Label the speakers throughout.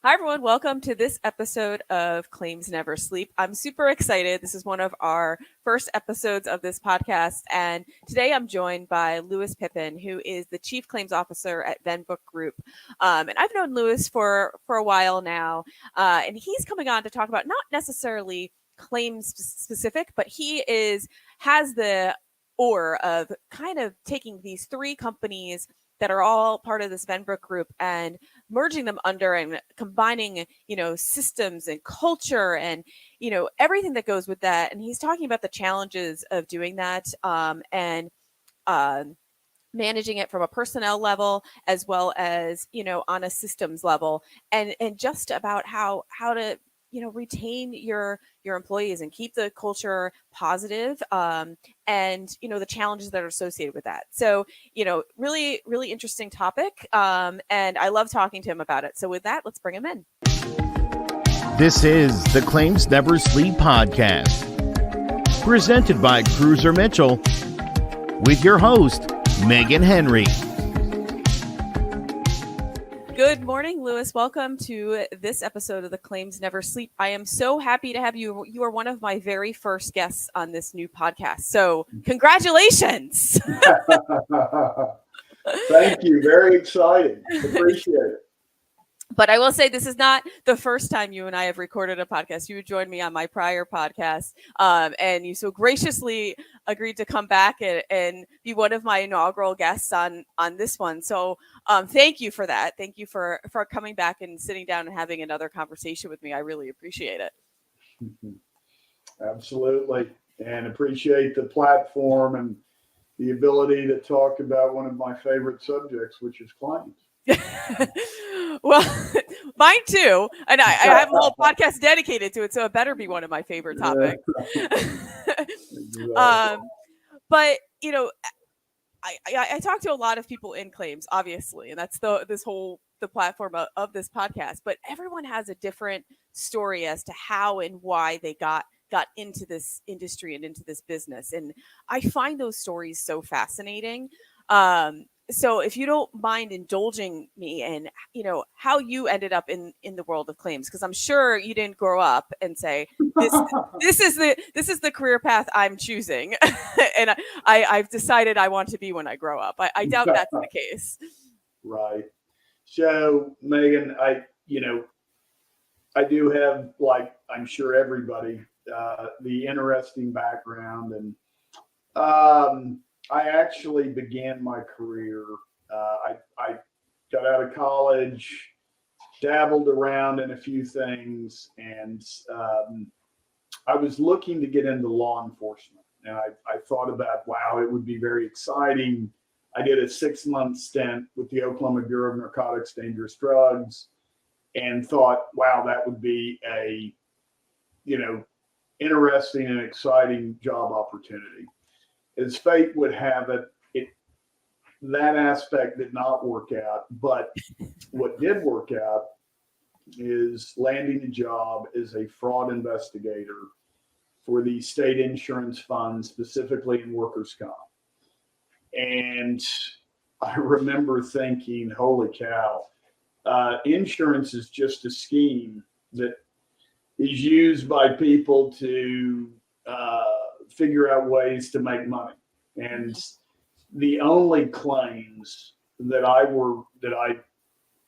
Speaker 1: Hi, everyone. Welcome to this episode of Claims Never Sleep. I'm super excited. This is one of our first episodes of this podcast. And today I'm joined by Louis Pippin, who is the Chief Claims Officer at Venbrook Group. And I've known Louis for a while now. And he's coming on to talk about not necessarily claims specific, but has the oar of kind of taking these three companies that are all part of this Venbrook Group and merging them under and combining, systems and culture and, everything that goes with that. And he's talking about the challenges of doing that and managing it from a personnel level as well as, on a systems level and just about how to, retain your employees and keep the culture positive and, the challenges that are associated with that. So, really, really interesting topic. And I love talking to him about it. So with that, let's bring him in.
Speaker 2: This is the Claims Never Sleep podcast, presented by Cruiser Mitchell, with your host, Meghan Henry.
Speaker 1: Good morning, Louis. Welcome to this episode of the Claims Never Sleep. I am so happy to have you. You are one of my very first guests on this new podcast. So congratulations.
Speaker 3: Thank you. Very exciting. Appreciate it.
Speaker 1: But I will say this is not the first time you and I have recorded a podcast. You joined me on my prior podcast, and you so graciously agreed to come back and be one of my inaugural guests on this one. So thank you for that. Thank you for coming back and sitting down and having another conversation with me. I really appreciate it.
Speaker 3: Absolutely. And appreciate the platform and the ability to talk about one of my favorite subjects, which is claims.
Speaker 1: Well, mine too. And I have a whole podcast dedicated to it, so it better be one of my favorite topics. But, I talk to a lot of people in claims, obviously, and that's the platform of this podcast. But everyone has a different story as to how and why they got into this industry and into this business. And I find those stories so fascinating. So if you don't mind indulging me in, how you ended up in the world of claims, because I'm sure you didn't grow up and say, this is the career path I'm choosing. And I've decided I want to be when I grow up. I doubt that's the case.
Speaker 3: Right. So Meghan, I do have, like I'm sure everybody, the interesting background, and I actually began my career. I got out of college, dabbled around in a few things, and I was looking to get into law enforcement. And I thought about, wow, it would be very exciting. I did a 6-month stint with the Oklahoma Bureau of Narcotics, Dangerous Drugs, and thought, wow, that would be a, interesting and exciting job opportunity. As fate would have it, that aspect did not work out. But what did work out is landing a job as a fraud investigator for the state insurance fund, specifically in workers' comp. And I remember thinking, holy cow, insurance is just a scheme that is used by people to figure out ways to make money. And the only claims that I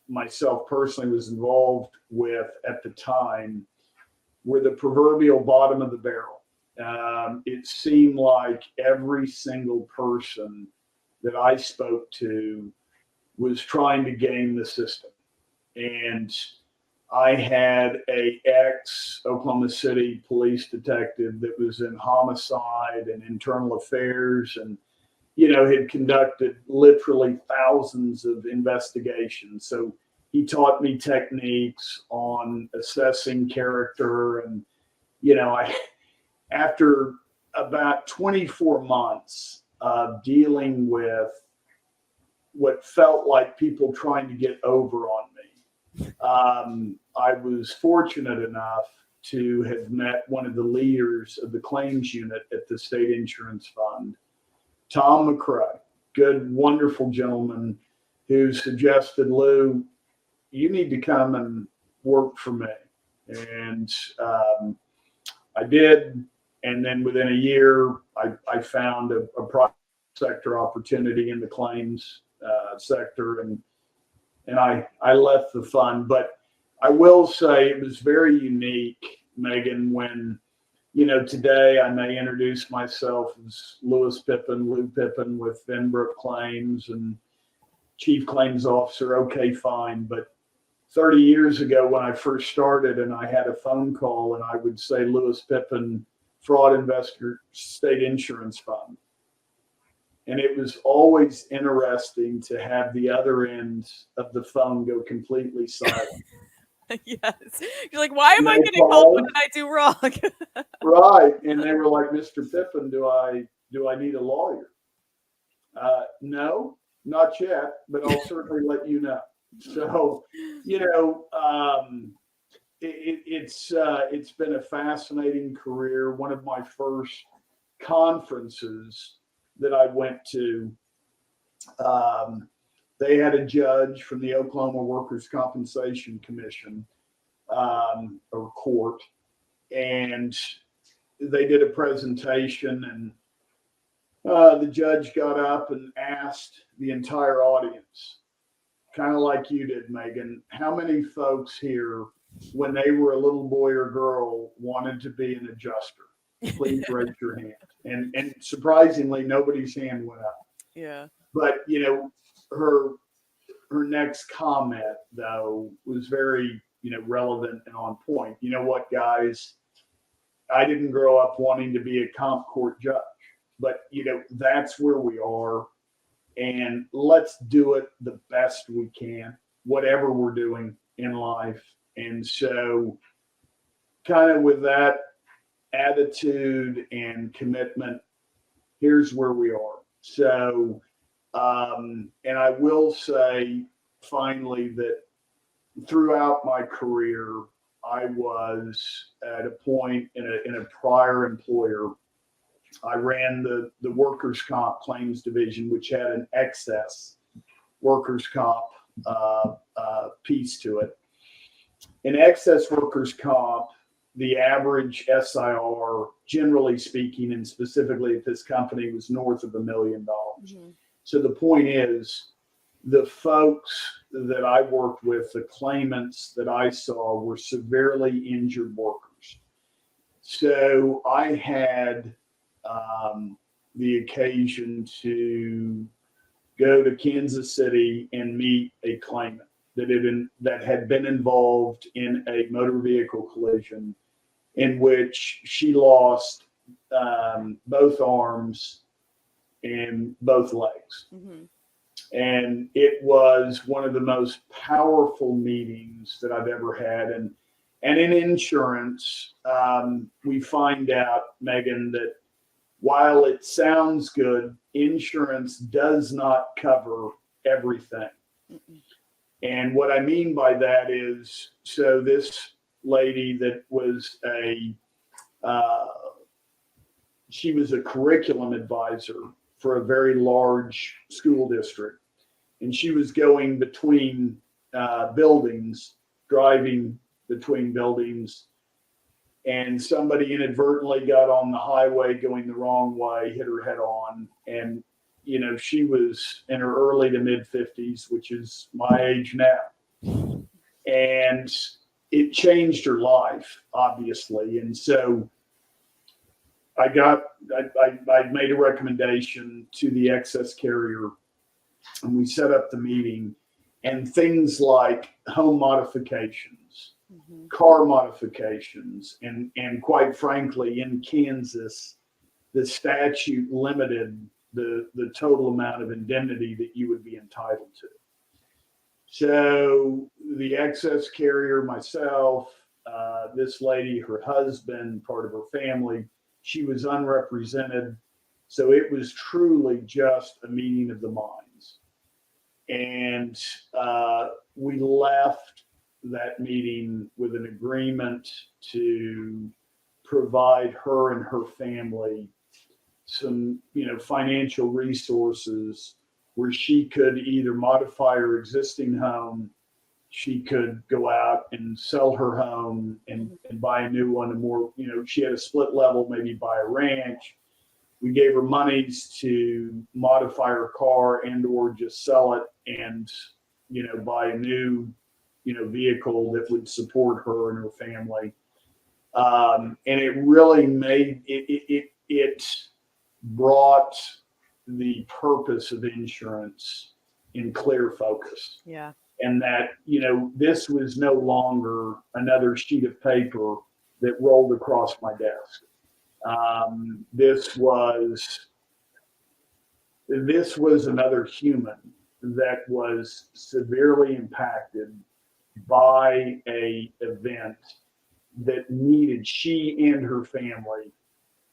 Speaker 3: myself personally was involved with at the time were the proverbial bottom of the barrel. It seemed like every single person that I spoke to was trying to game the system. And I had a ex-Oklahoma City police detective that was in homicide and internal affairs and, had conducted literally thousands of investigations. So he taught me techniques on assessing character. And, after about 24 months of dealing with what felt like people trying to get over on me, I was fortunate enough to have met one of the leaders of the claims unit at the State Insurance Fund, Tom McCrae, good, wonderful gentleman, who suggested, Lou, you need to come and worked for me. And I did. And then within a year, I found a private sector opportunity in the claims sector, and I left the fund. But I will say it was very unique, Megan, when, today I may introduce myself as Louis Pippin, Lou Pippin with Venbrook Claims and Chief Claims Officer. Okay, fine. But 30 years ago when I first started and I had a phone call and I would say Louis Pippin, Fraud Investor State Insurance Fund. And it was always interesting to have the other end of the phone go completely silent.
Speaker 1: Yes. You're like, why am I getting called? What did I do wrong?
Speaker 3: Right. And they were like, Mr. Pippin, do I need a lawyer? No, not yet, but I'll certainly let you know. So, it's been a fascinating career. One of my first conferences that I went to, they had a judge from the Oklahoma Workers' Compensation Commission, or court, and they did a presentation, and the judge got up and asked the entire audience, kind of like you did, Megan, how many folks here, when they were a little boy or girl, wanted to be an adjuster? Please raise your hand. And surprisingly, nobody's hand went up.
Speaker 1: Yeah.
Speaker 3: But, her next comment, though, was very, relevant and on point. You know what, guys? I didn't grow up wanting to be a comp court judge, but, that's where we are. And let's do it the best we can, whatever we're doing in life. And so kind of with that attitude and commitment, here's where we are. So, and I will say finally that throughout my career, I was at a point in a prior employer. I ran the workers' comp claims division, which had an excess workers' comp piece to it. In excess workers' comp, the average SIR, generally speaking, and specifically at this company, was north of $1 million. Mm-hmm. So the point is, the folks that I worked with, the claimants that I saw, were severely injured workers. So I had the occasion to go to Kansas City and meet a claimant that had been involved in a motor vehicle collision in which she lost both arms and both legs. Mm-hmm. And it was one of the most powerful meetings that I've ever had. And in insurance, we find out, Megan, that while it sounds good, insurance does not cover everything. Mm-mm. And what I mean by that is, so this lady that was she was a curriculum advisor for a very large school district. And she was going between buildings, driving between buildings, and somebody inadvertently got on the highway going the wrong way, hit her head on. And, she was in her early to mid 50s, which is my age now. And it changed her life, obviously. And so I made a recommendation to the excess carrier, and we set up the meeting, and things like home modifications, mm-hmm. car modifications, and quite frankly, in Kansas, the statute limited the total amount of indemnity that you would be entitled to. So the excess carrier, myself, this lady, her husband, part of her family, she was unrepresented. So it was truly just a meeting of the minds. And we left that meeting with an agreement to provide her and her family some, financial resources where she could either modify her existing home, she could go out and sell her home and buy a new one. And more, she had a split level, maybe buy a ranch. We gave her monies to modify her car and or just sell it and, buy a new, vehicle that would support her and her family. And it really made it brought the purpose of insurance in clear focus.
Speaker 1: Yeah.
Speaker 3: And that, this was no longer another sheet of paper that rolled across my desk. This was another human that was severely impacted by a event that she and her family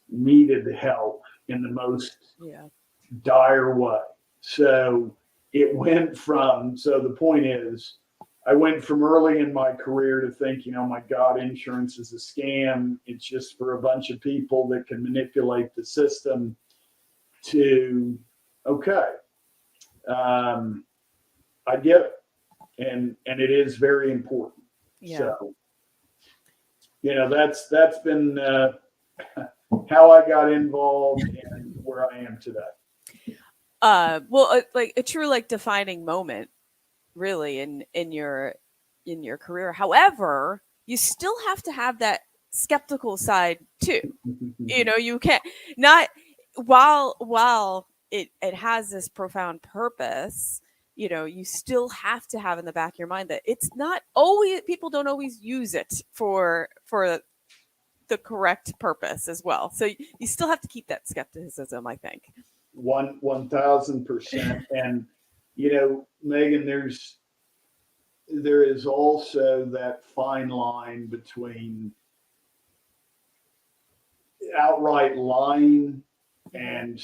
Speaker 3: needed help in the most dire way. So it went from, the point is, I went from early in my career to thinking, oh my God, insurance is a scam. It's just for a bunch of people that can manipulate the system, to, okay, I get it. And it is very important.
Speaker 1: Yeah.
Speaker 3: So, that's been how I got involved and where I am today.
Speaker 1: Like a true defining moment, really, in your career. However, you still have to have that skeptical side too. You can't not while it has this profound purpose. You still have to have in the back of your mind that it's not always, people don't always use it for the correct purpose as well. So you still have to keep that skepticism, I think.
Speaker 3: 1,000%. And, Megan, there is also that fine line between outright lying and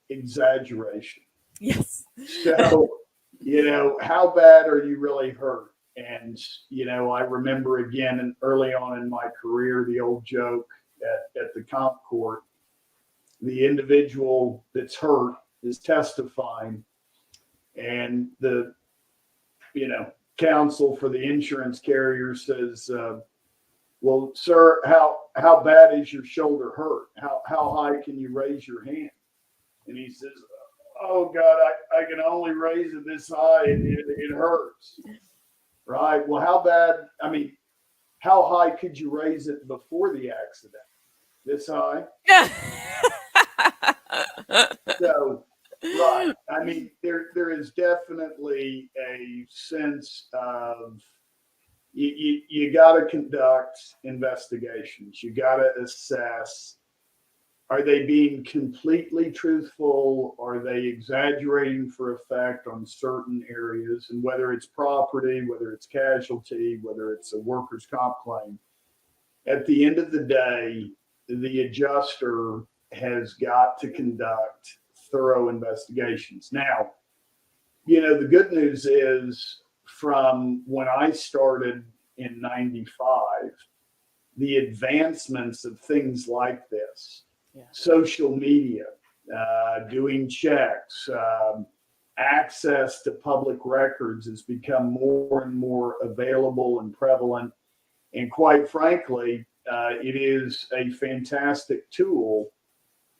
Speaker 3: exaggeration.
Speaker 1: Yes.
Speaker 3: So, how bad are you really hurt? And, I remember again, and early on in my career, the old joke at the comp court, the individual that's hurt is testifying, and the, counsel for the insurance carrier says, well, sir, how bad is your shoulder hurt? How high can you raise your hand? And he says, oh God, I can only raise it this high. It hurts. Right. Well, how high could you raise it before the accident? This high?
Speaker 1: Yeah.
Speaker 3: So, right. There is definitely a sense of you got to conduct investigations. You got to assess, are they being completely truthful? Are they exaggerating for effect on certain areas? And whether it's property, whether it's casualty, whether it's a workers' comp claim, at the end of the day, the adjuster has got to conduct thorough investigations. Now, the good news is, from when I started in 95, the advancements of things like this, social media, doing checks, access to public records has become more and more available and prevalent. And quite frankly, it is a fantastic tool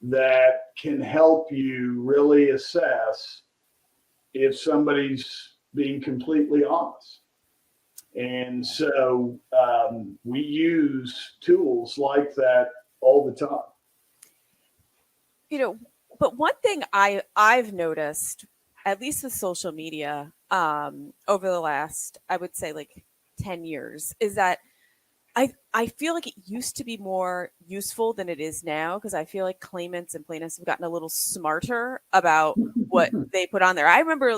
Speaker 3: that can help you really assess if somebody's being completely honest. And so we use tools like that all the time.
Speaker 1: But one thing I've noticed, at least with social media, over the last, I would say 10 years, is that I feel like it used to be more useful than it is now, because I feel like claimants and plaintiffs have gotten a little smarter about what they put on there. I remember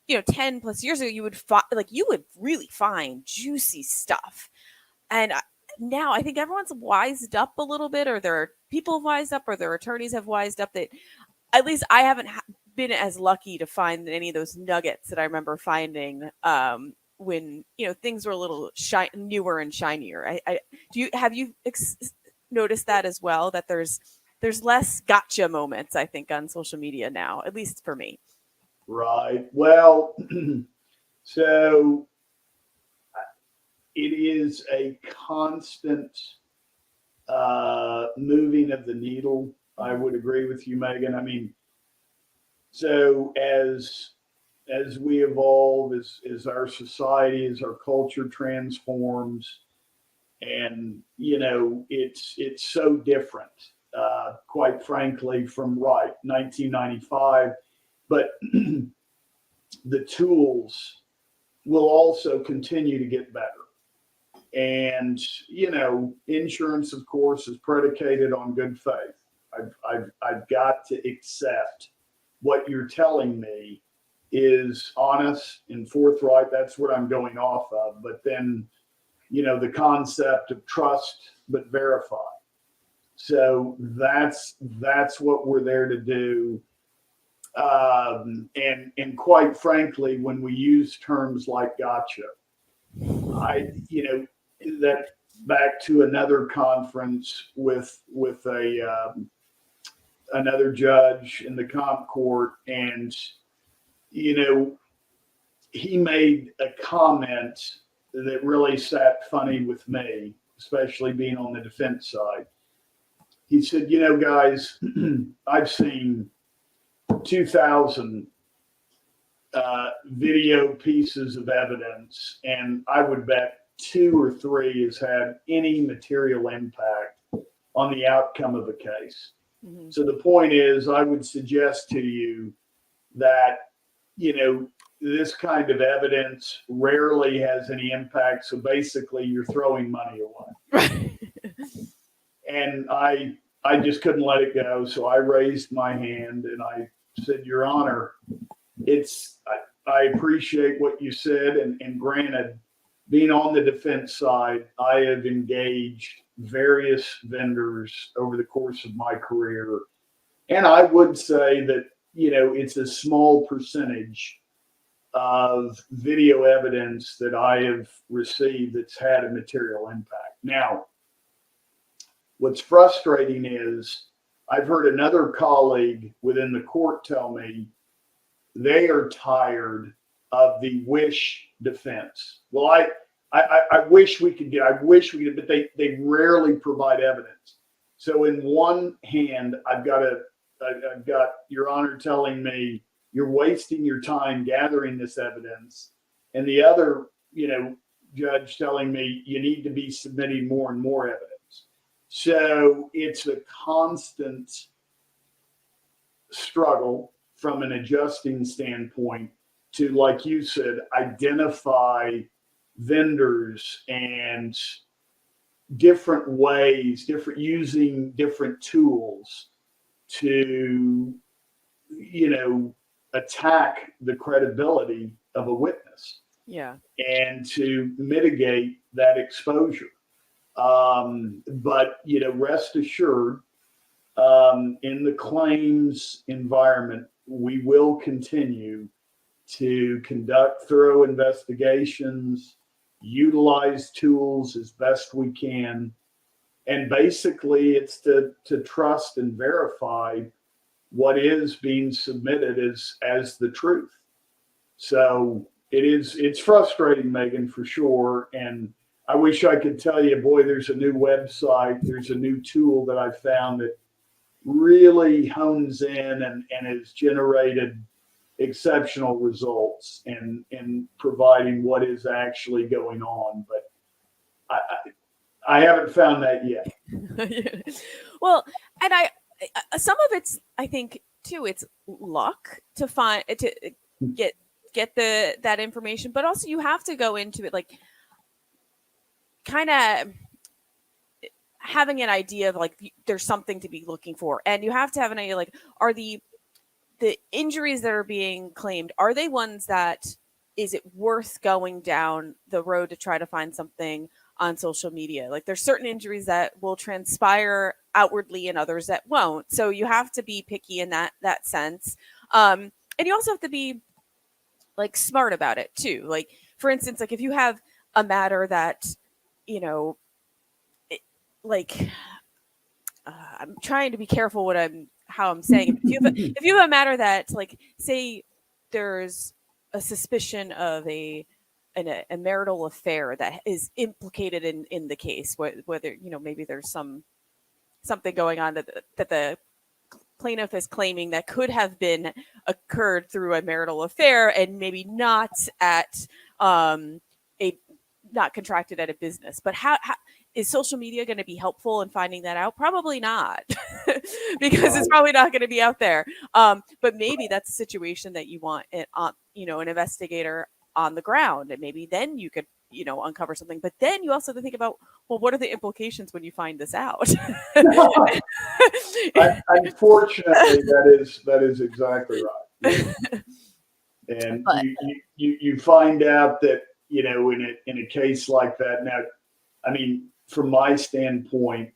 Speaker 1: 10 plus years ago, you would really find juicy stuff. And now I think everyone's wised up a little bit, or their people have wised up, or their attorneys have wised up, that at least I haven't been as lucky to find any of those nuggets that I remember finding when things were a little newer and shinier. Have you noticed that as well, that there's less gotcha moments, I think, on social media now, at least for me?
Speaker 3: Right. Well, so it is a constant moving of the needle. I would agree with you, Megan. I mean, so as we evolve, as our society, as our culture transforms, and it's so different, quite frankly, from 1995. But the tools will also continue to get better. And insurance, of course, is predicated on good faith. I've got to accept what you're telling me is honest and forthright. That's what I'm going off of. But then, the concept of trust but verify. So that's what we're there to do. And quite frankly, when we use terms like gotcha, that back to another conference with another judge in the comp court, and he made a comment that really sat funny with me, especially being on the defense side. He said, guys, I've seen 2,000 video pieces of evidence, and I would bet 2 or 3 has had any material impact on the outcome of a case. Mm-hmm. So the point is, I would suggest to you that, this kind of evidence rarely has any impact. So basically, you're throwing money away. And I just couldn't let it go. So I raised my hand and I said, Your Honor, I appreciate what you said. And granted, being on the defense side, I have engaged various vendors over the course of my career. And I would say that, it's a small percentage of video evidence that I have received that's had a material impact. Now, what's frustrating is I've heard another colleague within the court tell me they are tired of the wish defense. Well, I wish we could but they rarely provide evidence. So in one hand, I've got Your Honor telling me you're wasting your time gathering this evidence, and the other, judge telling me you need to be submitting more and more evidence. So it's a constant struggle from an adjusting standpoint to, like you said, identify vendors and different ways, using different tools to, attack the credibility of a witness.
Speaker 1: Yeah.
Speaker 3: And to mitigate that exposure. But, rest assured, in the claims environment, we will continue to conduct thorough investigations, utilize tools as best we can. And basically, it's to trust and verify what is being submitted as the truth. So it's frustrating, Megan, for sure. And I wish I could tell you, boy, there's a new website, there's a new tool that I found that really hones in and has generated exceptional results in providing what is actually going on. But I haven't found that yet.
Speaker 1: Well, and some of it's, I think too, it's luck to get that information, but also you have to go into it like kind of having an idea of like there's something to be looking for, and you have to have an idea like, are the injuries that are being claimed, are they ones that is it worth going down the road to try to find something on social media? Like there's certain injuries that will transpire outwardly and others that won't. So you have to be picky in that sense. And you also have to be like smart about it too. Like for instance, like if you have a matter that, I'm trying to be careful how I'm saying it. If you have a matter that like, say there's a suspicion of a a marital affair that is implicated in the case, whether maybe there's something going on that the plaintiff is claiming that could have been occurred through a marital affair and maybe not at a not contracted at a business. But how is social media going to be helpful in finding that out? Probably not, because it's probably not going to be out there. But maybe that's a situation that you want it on, an investigator on the ground, and maybe then you could, uncover something. But then you also have to think about, well, what are the implications when you find this out?
Speaker 3: Unfortunately, that is exactly right. And you find out that, in a case like that. Now, I mean, from my standpoint,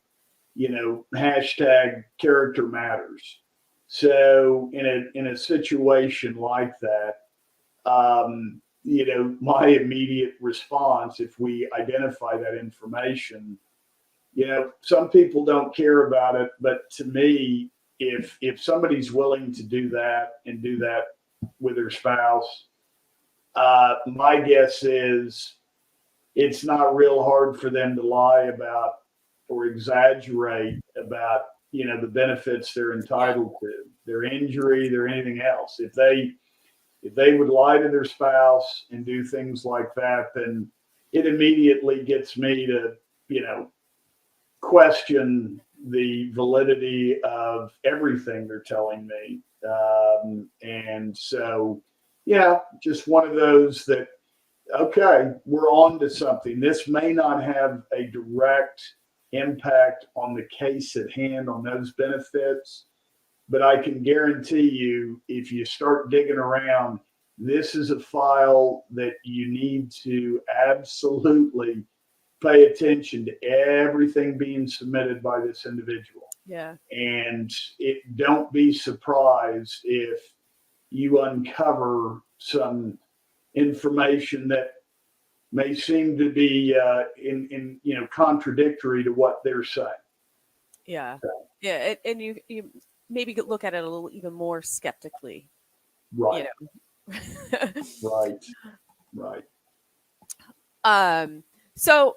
Speaker 3: hashtag character matters. So in a situation like that, my immediate response, if we identify that information, some people don't care about it, but to me, if somebody's willing to do that and do that with their spouse, my guess is it's not real hard for them to lie about or exaggerate about, the benefits they're entitled to, their injury, their anything else. If they would lie to their spouse and do things like that, then it immediately gets me to, question the validity of everything they're telling me. And so, just one of those that, okay, we're on to something. This may not have a direct impact on the case at hand on those benefits, but I can guarantee you, if you start digging around, this is a file that you need to absolutely pay attention to everything being submitted by this individual.
Speaker 1: Yeah.
Speaker 3: And don't be surprised if you uncover some information that may seem to be contradictory to what they're saying.
Speaker 1: Yeah. So. Yeah. And you maybe could look at it a little even more skeptically.
Speaker 3: Right. Right.
Speaker 1: So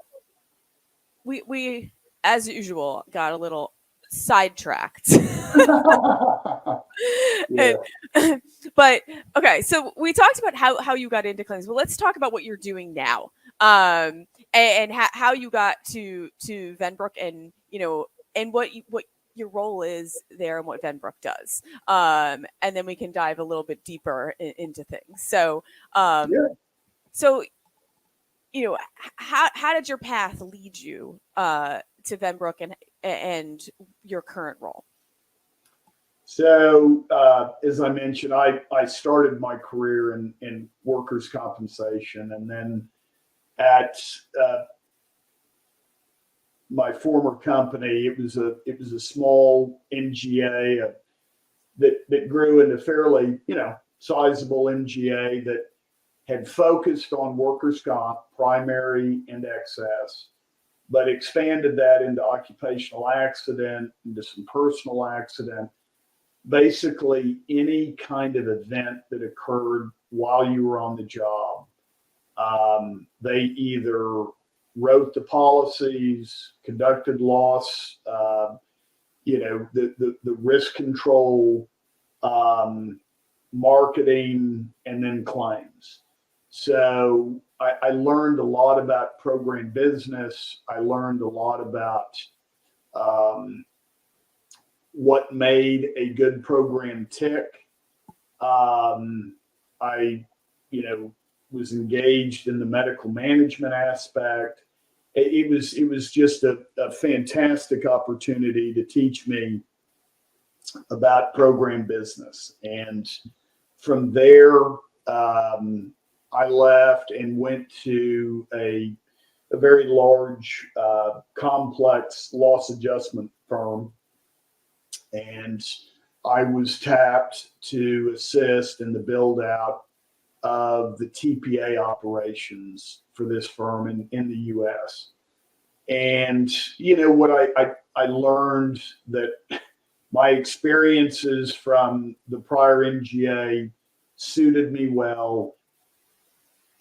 Speaker 1: we as usual got a little sidetracked. But okay, so we talked about how you got into claims, but let's talk about what you're doing now, and how you got to Venbrook, and and what your role is there and what Venbrook does, and then we can dive a little bit deeper into things. So so how did your path lead you to Venbrook and your current role?
Speaker 3: So, as I mentioned, I started my career in workers' compensation, and then at my former company, it was a small MGA that grew into fairly sizable MGA that had focused on workers' comp, primary and excess, but expanded that into occupational accident, into some personal accident. Basically, any kind of event that occurred while you were on the job, they either wrote the policies, conducted loss, the risk control, marketing, and then claims. So I learned a lot about program business. I learned a lot about what made a good program tick. I, was engaged in the medical management aspect. It was just a fantastic opportunity to teach me about program business. And from there, I left and went to a very large, complex loss adjustment firm. And I was tapped to assist in the build out of the TPA operations for this firm in the US. And, what I learned that my experiences from the prior MGA suited me well.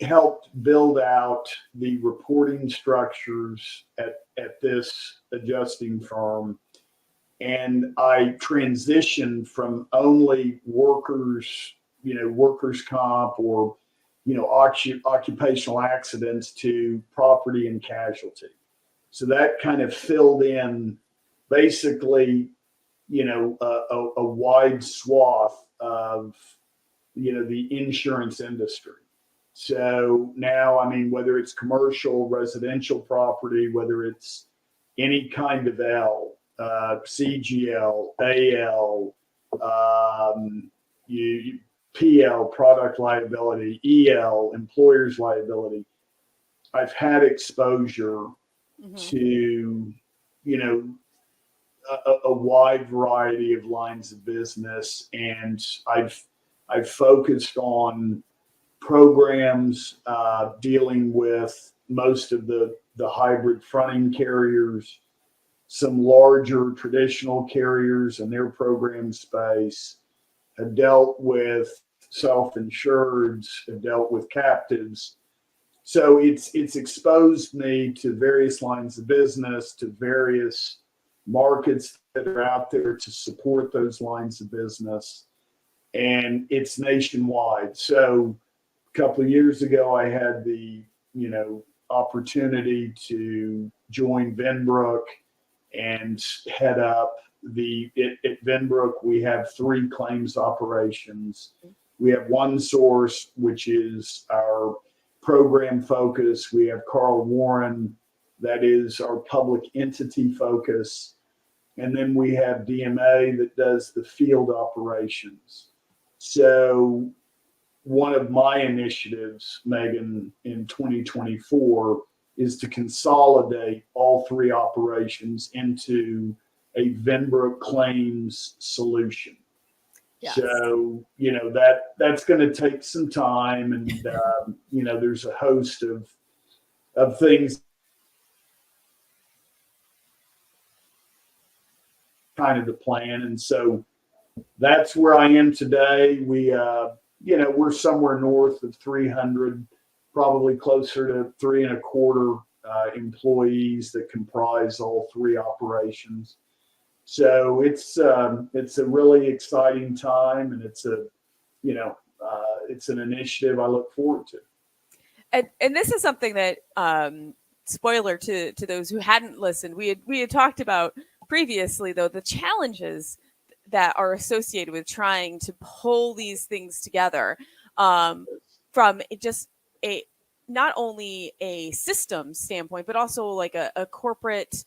Speaker 3: helped build out the reporting structures at this adjusting firm. And I transitioned from only workers comp or, occupational accidents to property and casualty. So that kind of filled in basically, a wide swath of, the insurance industry. So now, I mean, whether it's commercial, residential property, whether it's any kind of L, CGL, AL, PL, product liability, EL, employer's liability, I've had exposure to, a wide variety of lines of business, and I've focused on programs dealing with most of the hybrid fronting carriers, some larger traditional carriers and their program space, have dealt with self-insureds, have dealt with captives. So it's exposed me to various lines of business, to various markets that are out there to support those lines of business. And it's nationwide. So a couple of years ago, I had the, opportunity to join Venbrook and head up at Venbrook. We have 3 claims operations. We have One Source, which is our program focus. We have Carl Warren, that is our public entity focus. And then we have DMA that does the field operations. So one of my initiatives, Megan, in 2024 is to consolidate all 3 operations into a Venbrook Claims solution. Yes. So, that's going to take some time, and, there's a host of things kind of the plan. And so that's where I am today. We're somewhere north of 300, probably closer to 325 employees that comprise all 3 operations. So it's a really exciting time, and it's an initiative I look forward to.
Speaker 1: And this is something that, spoiler to those who hadn't listened, we had talked about previously, though, the challenges that are associated with trying to pull these things together, from just not only a system standpoint, but also like a corporate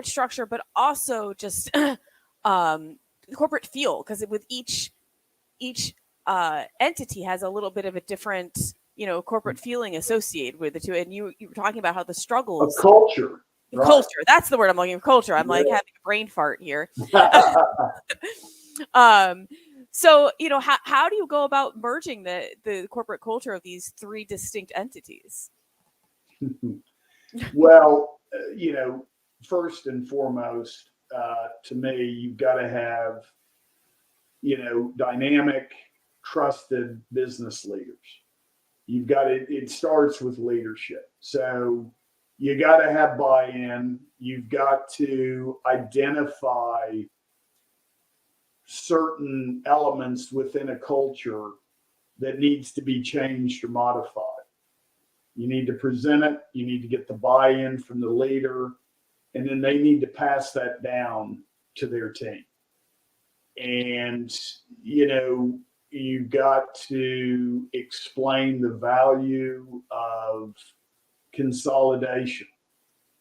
Speaker 1: structure, but also just corporate feel, because with each entity has a little bit of a different corporate feeling associated with the two. And you were talking about how the struggles
Speaker 3: of culture. Right.
Speaker 1: Culture. That's the word I'm looking for. Culture. I'm like having a brain fart here. So, how do you go about merging the corporate culture of these 3 distinct entities?
Speaker 3: Well, first and foremost, to me, you've got to have, dynamic, trusted business leaders. It starts with leadership. So you got to have buy-in. You've got to identify certain elements within a culture that needs to be changed or modified. You need to present it. You need to get the buy-in from the leader, and then they need to pass that down to their team. And, you've got to explain the value of consolidation,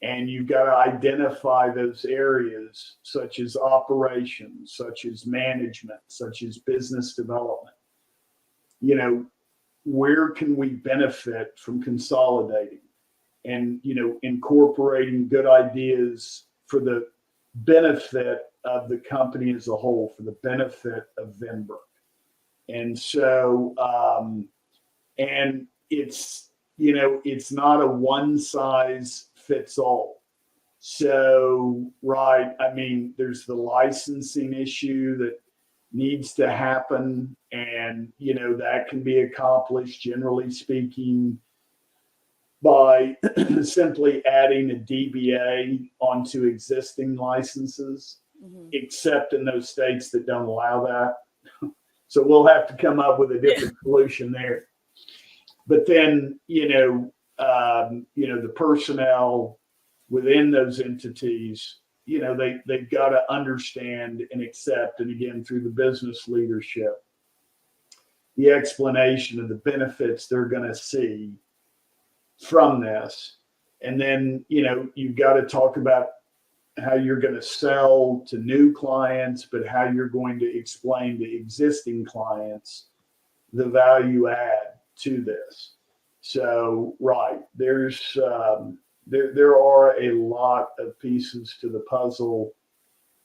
Speaker 3: and you've got to identify those areas such as operations, such as management, such as business development. Where can we benefit from consolidating and, incorporating good ideas for the benefit of the company as a whole, for the benefit of Venbrook. And so, and it's not a one size fits all. So, right, I mean, there's the licensing issue that needs to happen. And, that can be accomplished, generally speaking, by simply adding a DBA onto existing licenses, except in those states that don't allow that. So we'll have to come up with a different solution there. But then, the personnel within those entities, they've got to understand and accept, and again, through the business leadership, the explanation of the benefits they're going to see from this. And then, you've got to talk about how you're going to sell to new clients, but how you're going to explain to existing clients the value add to this. So, right, there's there are a lot of pieces to the puzzle.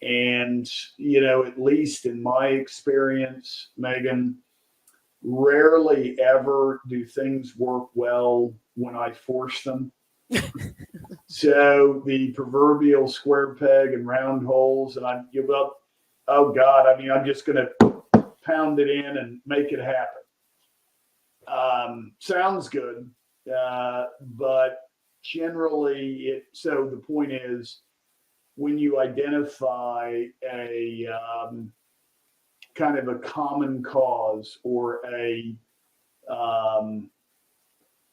Speaker 3: And, at least in my experience, Megan, rarely ever do things work well when I force them. So the proverbial square peg and round holes, and I give up. Oh God, I'm just going to pound it in and make it happen. Sounds good, but generally so the point is, when you identify a kind of a common cause or a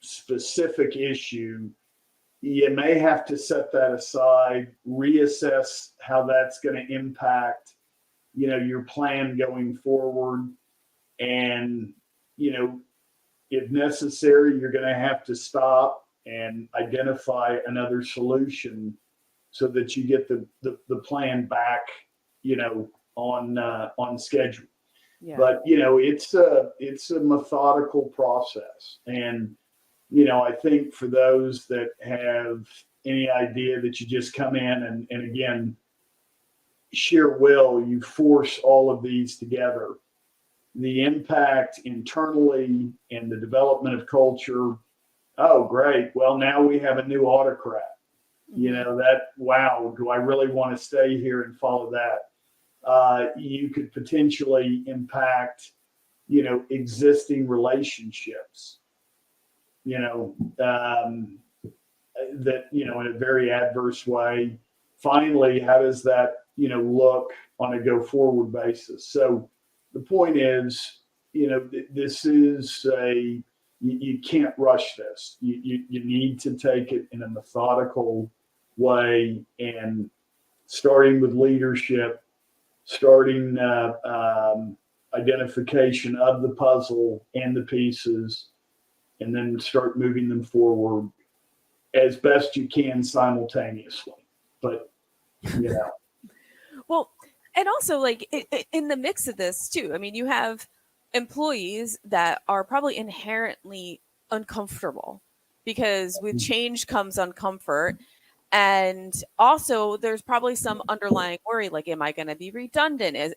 Speaker 3: specific issue, you may have to set that aside, reassess how that's going to impact, your plan going forward. And, if necessary, you're going to have to stop and identify another solution so that you get the plan back, on schedule. Yeah. But, it's a methodical process. And, I think for those that have any idea that you just come in and again, sheer will, you force all of these together, the impact internally and the development of culture. Oh, great. Well, now we have a new autocrat. Wow, do I really want to stay here and follow that? You could potentially impact, existing relationships, that, in a very adverse way. Finally, how does that, look on a go forward basis? So the point is, this is you can't rush this. You need to take it in a methodical way, and starting with leadership, starting identification of the puzzle and the pieces, and then start moving them forward as best you can simultaneously. But,
Speaker 1: Well, and also in the mix of this too, you have employees that are probably inherently uncomfortable because with change comes uncomfort. And also there's probably some underlying worry, like, am I going to be redundant?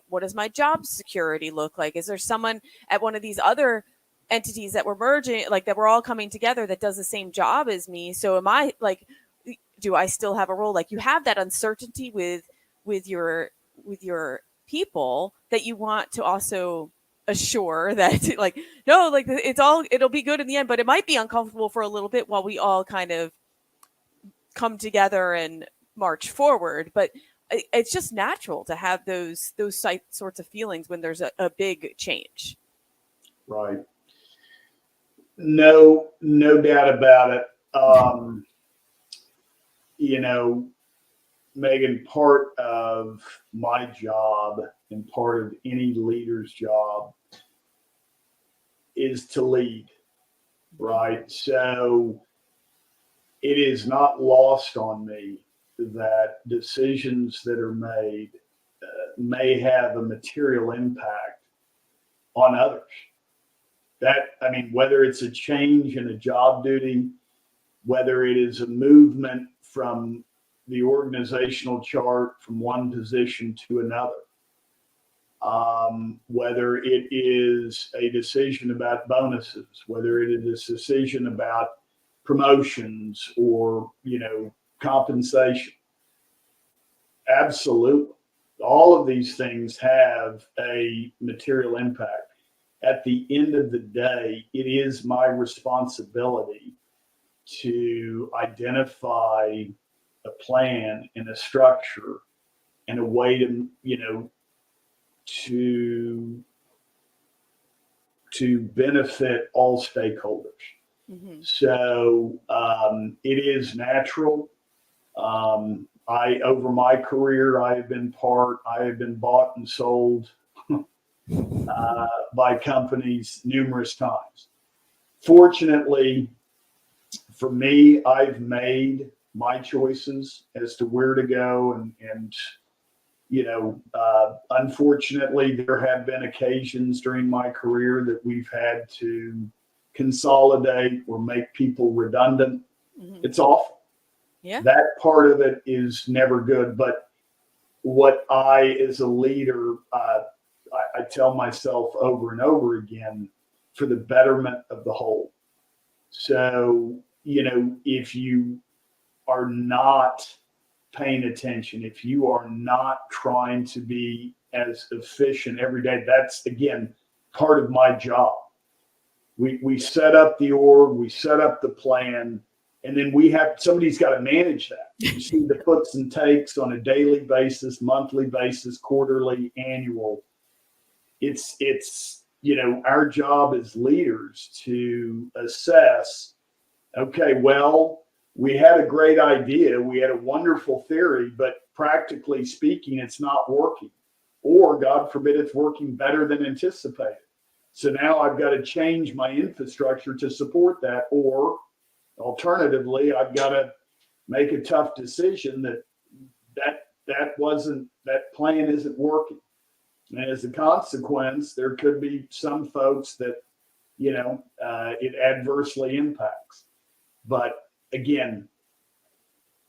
Speaker 1: What does my job security look like? Is there someone at one of these other entities that we're merging, that we're all coming together, that does the same job as me? So am I do I still have a role? You have that uncertainty with your people that you want to also assure that it'll be good in the end, but it might be uncomfortable for a little bit while we all kind of come together and march forward. But it's just natural to have those sorts of feelings when there's a big change.
Speaker 3: Right. No doubt about it. Megan, part of my job and part of any leader's job is to lead, right? So it is not lost on me that decisions that are made may have a material impact on others. Whether it's a change in a job duty, whether it is a movement from the organizational chart from one position to another, whether it is a decision about bonuses, whether it is a decision about promotions or, compensation. Absolutely. all of these things have a material impact. At the end of the day, it is my responsibility to identify a plan and a structure and a way to, to benefit all stakeholders.
Speaker 1: Mm-hmm.
Speaker 3: So it is natural. Over my career, I have been bought and sold by companies numerous times. Fortunately, for me, I've made my choices as to where to go, and unfortunately, there have been occasions during my career that we've had to consolidate or make people redundant.
Speaker 1: Mm-hmm.
Speaker 3: It's awful.
Speaker 1: Yeah.
Speaker 3: That part of it is never good. But what as a leader, I tell myself over and over again, for the betterment of the whole. So, if you are not paying attention, if you are not trying to be as efficient every day, that's, again, part of my job. We set up the org, we set up the plan, and then somebody's got to manage that. You see the puts and takes on a daily basis, monthly basis, quarterly, annual. It's our job as leaders to assess, okay, well, we had a great idea, we had a wonderful theory, but practically speaking, it's not working. Or, God forbid, it's working better than anticipated. So now I've got to change my infrastructure to support that. Or alternatively, I've got to make a tough decision that plan isn't working. And as a consequence, there could be some folks that, it adversely impacts. But again,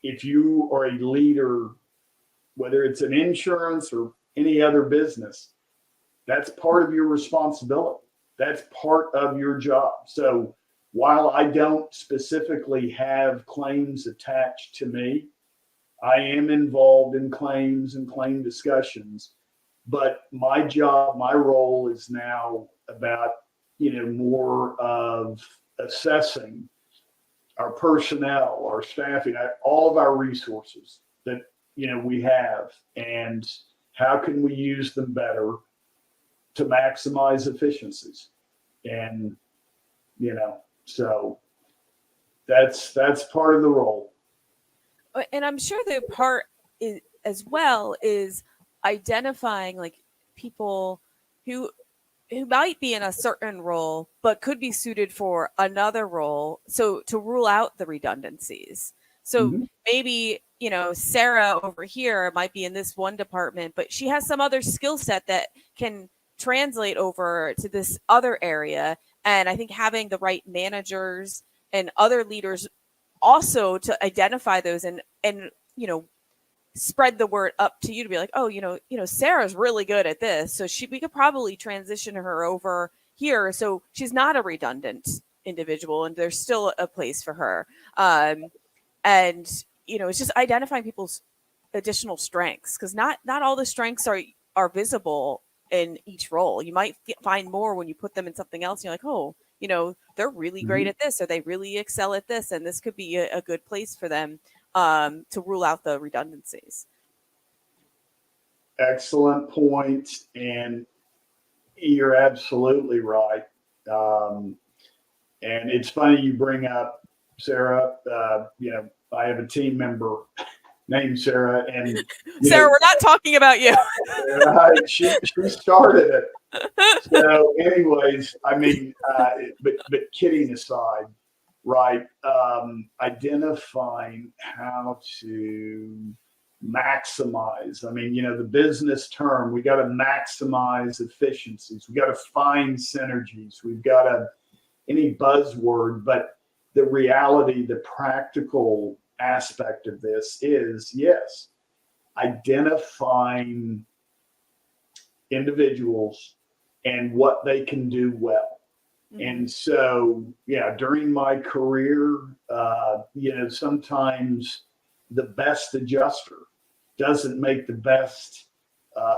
Speaker 3: if you are a leader, whether it's an insurance or any other business, that's part of your responsibility. That's part of your job. So while I don't specifically have claims attached to me, I am involved in claims and claim discussions. But my job, my role is now about, more of assessing our personnel, our staffing, all of our resources that, we have, and how can we use them better to maximize efficiencies. And, so that's part of the role.
Speaker 1: And I'm sure the part is, as well, is identifying like people who might be in a certain role but could be suited for another role, so to rule out the redundancies. So maybe Sarah over here might be in this one department, but she has some other skill set that can translate over to this other area. And I think having the right managers and other leaders also to identify those and spread the word up to you to be like, oh, Sarah's really good at this, so we could probably transition her over here, so she's not a redundant individual and there's still a place for her. And it's just identifying people's additional strengths, because not all the strengths are visible in each role. You might find more when you put them in something else. You're like, oh, they're really great at this, or they really excel at this, and this could be a good place for them to rule out the redundancies.
Speaker 3: Excellent point. And you're absolutely right. And it's funny you bring up Sarah. I have a team member named Sarah, and
Speaker 1: Sarah, we're not talking about you.
Speaker 3: Right, she started it. So, anyways, but kidding aside, right? Identifying how to maximize. The business term, we got to maximize efficiencies. We got to find synergies. We've got to any buzzword, but the reality, the practical aspect of this is, yes, identifying individuals and what they can do well. And so, during my career, sometimes the best adjuster doesn't make the best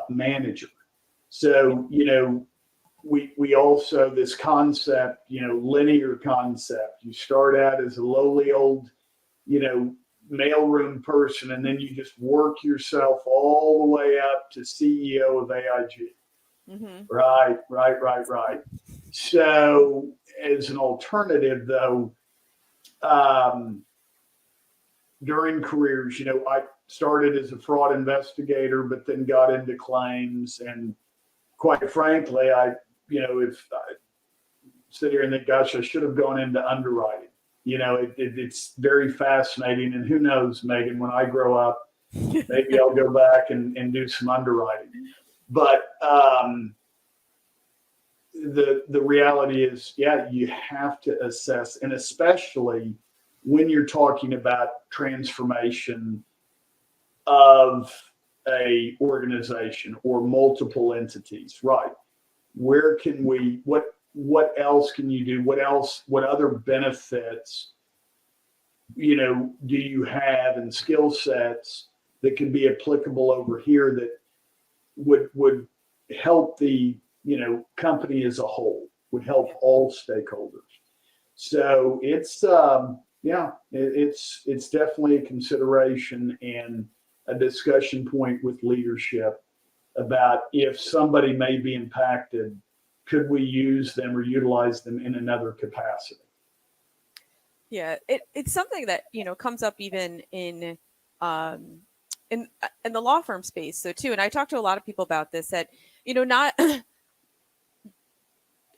Speaker 3: manager. So, we also, this concept, linear concept, you start out as a lowly old, mailroom person, and then you just work yourself all the way up to CEO of AIG.
Speaker 1: Mm-hmm.
Speaker 3: Right. So as an alternative, though, during careers, I started as a fraud investigator, but then got into claims. And quite frankly, if I sit here and think, gosh, I should have gone into underwriting. It's very fascinating. And who knows, Megan, when I grow up, maybe I'll go back and do some underwriting. But the reality is, you have to assess, and especially when you're talking about transformation of a organization or multiple entities, right? Where can what else can you do? What other benefits, do you have, and skill sets that can be applicable over here that would help the, company as a whole, would help all stakeholders. So it's it's definitely a consideration and a discussion point with leadership about if somebody may be impacted, could we use them or utilize them in another capacity?
Speaker 1: Yeah, it's something that comes up even in in the law firm space, so too. And I talk to a lot of people about this, that not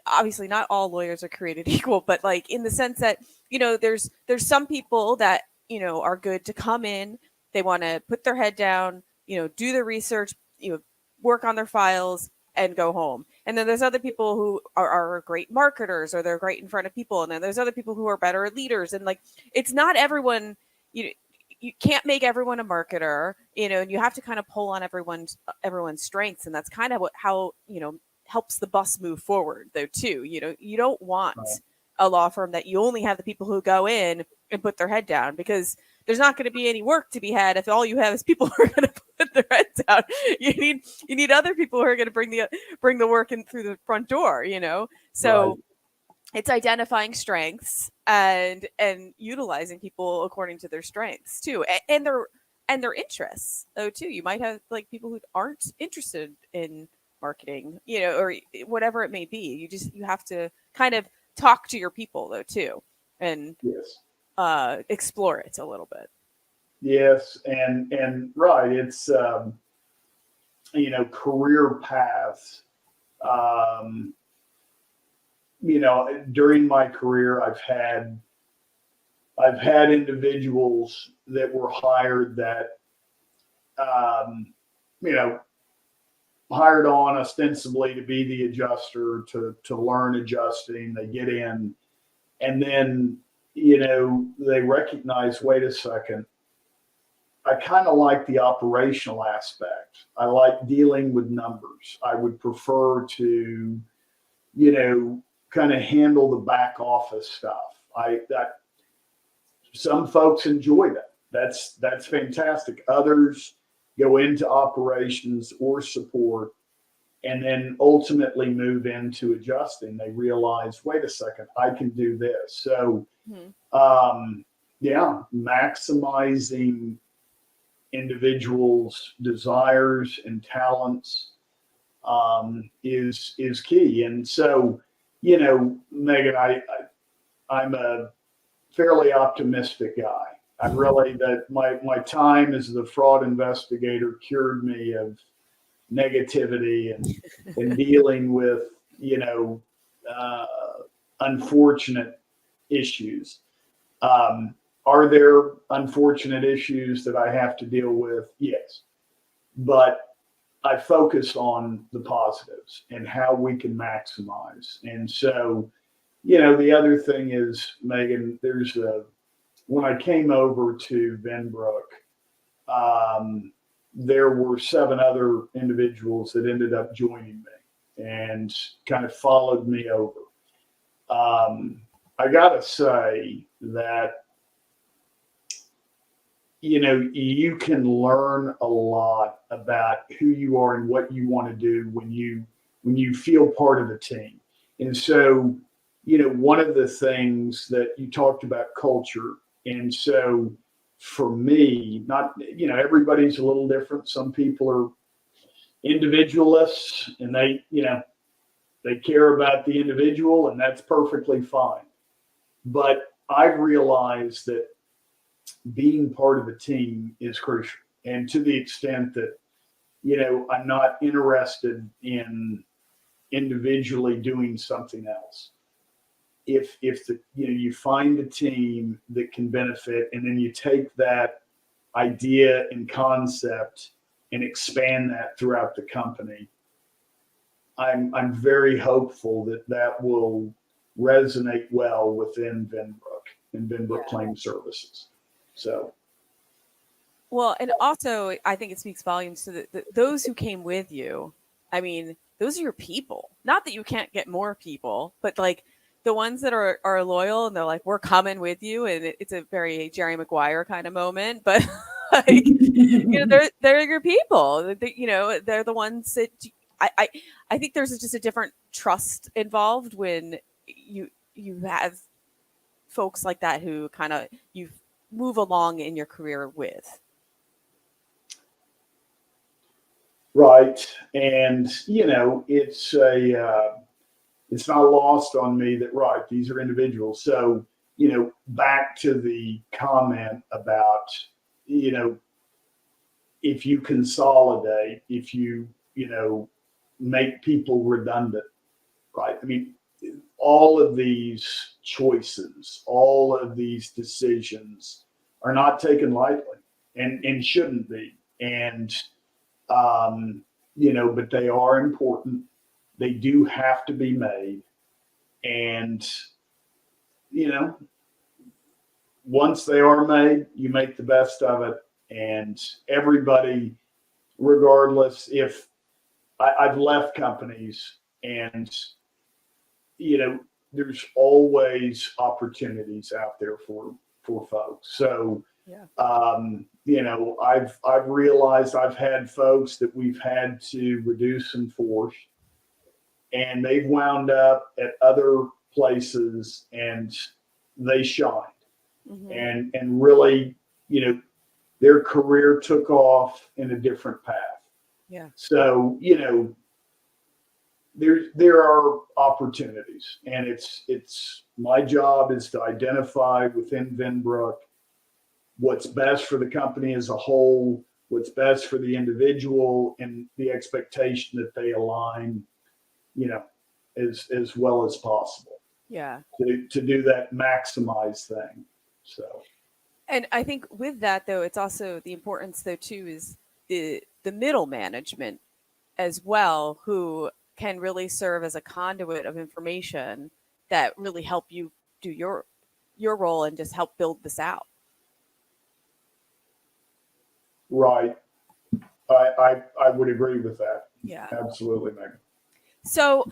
Speaker 1: obviously not all lawyers are created equal, but like in the sense that there's some people that are good to come in, they want to put their head down, do the research, work on their files and go home. And then there's other people who are great marketers, or they're great in front of people. And then there's other people who are better leaders. And like, it's not everyone, you can't make everyone a marketer, and you have to kind of pull on everyone's strengths. And that's kind of how helps the bus move forward, though, too. You don't want a law firm that you only have the people who go in and put their head down, because there's not going to be any work to be had if all you have is people who are going to put their heads down. You need other people who are going to bring the work in through the front door. So
Speaker 3: Right.
Speaker 1: It's identifying strengths and utilizing people according to their strengths too, and their interests, though, too. You might have like people who aren't interested in marketing, or whatever it may be. You have to kind of talk to your people, though, too, and
Speaker 3: Yes.
Speaker 1: Explore it a little bit.
Speaker 3: Yes, and right, it's career paths. During my career, I've had individuals that were hired that hired on ostensibly to be the adjuster, to learn adjusting. They get in, and then they recognize, wait a second, I kind of like the operational aspect. I like dealing with numbers. I would prefer to, kind of handle the back office stuff. Some folks enjoy that. That's fantastic. Others go into operations or support, and then ultimately move into adjusting. They realize, wait a second, I can do this. So, maximizing individuals' desires and talents is key. And so, Megan, I'm a fairly optimistic guy. I'm really, that my time as the fraud investigator cured me of negativity and dealing with unfortunate issues. Are there unfortunate issues that I have to deal with? Yes, but I focus on the positives and how we can maximize. And so, the other thing is, Megan, when I came over to Venbrook, there were 7 other individuals that ended up joining me and kind of followed me over. I got to say that, you can learn a lot about who you are and what you want to do when you feel part of a team. And so, one of the things that you talked about culture. And so for me, not, everybody's a little different. Some people are individualists and they care about the individual, and that's perfectly fine. But I've realized that being part of a team is crucial. And to the extent that, I'm not interested in individually doing something else. If you find a team that can benefit, and then you take that idea and concept and expand that throughout the company, I'm very hopeful that will resonate well within Venbrook and Venbrook Claims Services. So,
Speaker 1: well, and also I think it speaks volumes to those who came with you. I mean, those are your people. Not that you can't get more people, but like the ones that are loyal and they're like, we're coming with you, and it's a very Jerry Maguire kind of moment, but like, they're your people. They're the ones that I think there's just a different trust involved when you have folks like that who kind of you move along in your career with.
Speaker 3: Right. And, it's not lost on me that, right, these are individuals. So, back to the comment about, if you consolidate, if you, make people redundant, right? I mean, all of these choices, all of these decisions are not taken lightly and shouldn't be. And, but they are important. They do have to be made. And, once they are made, you make the best of it. And everybody, regardless, if I've left companies and, there's always opportunities out there for folks. So, I've realized I've had folks that we've had to reduce in force, and they've wound up at other places and they shined. Mm-hmm. And really, their career took off in a different path.
Speaker 1: Yeah.
Speaker 3: So, there are opportunities, and it's my job is to identify within Venbrook what's best for the company as a whole, what's best for the individual, and the expectation that they align, as well as possible.
Speaker 1: Yeah.
Speaker 3: To do that maximize thing. So.
Speaker 1: And I think with that, though, it's also the importance, though, too, is the middle management as well, who can really serve as a conduit of information that really help you do your role and just help build this out.
Speaker 3: Right. I would agree with that.
Speaker 1: Yeah.
Speaker 3: Absolutely, Meghan.
Speaker 1: So,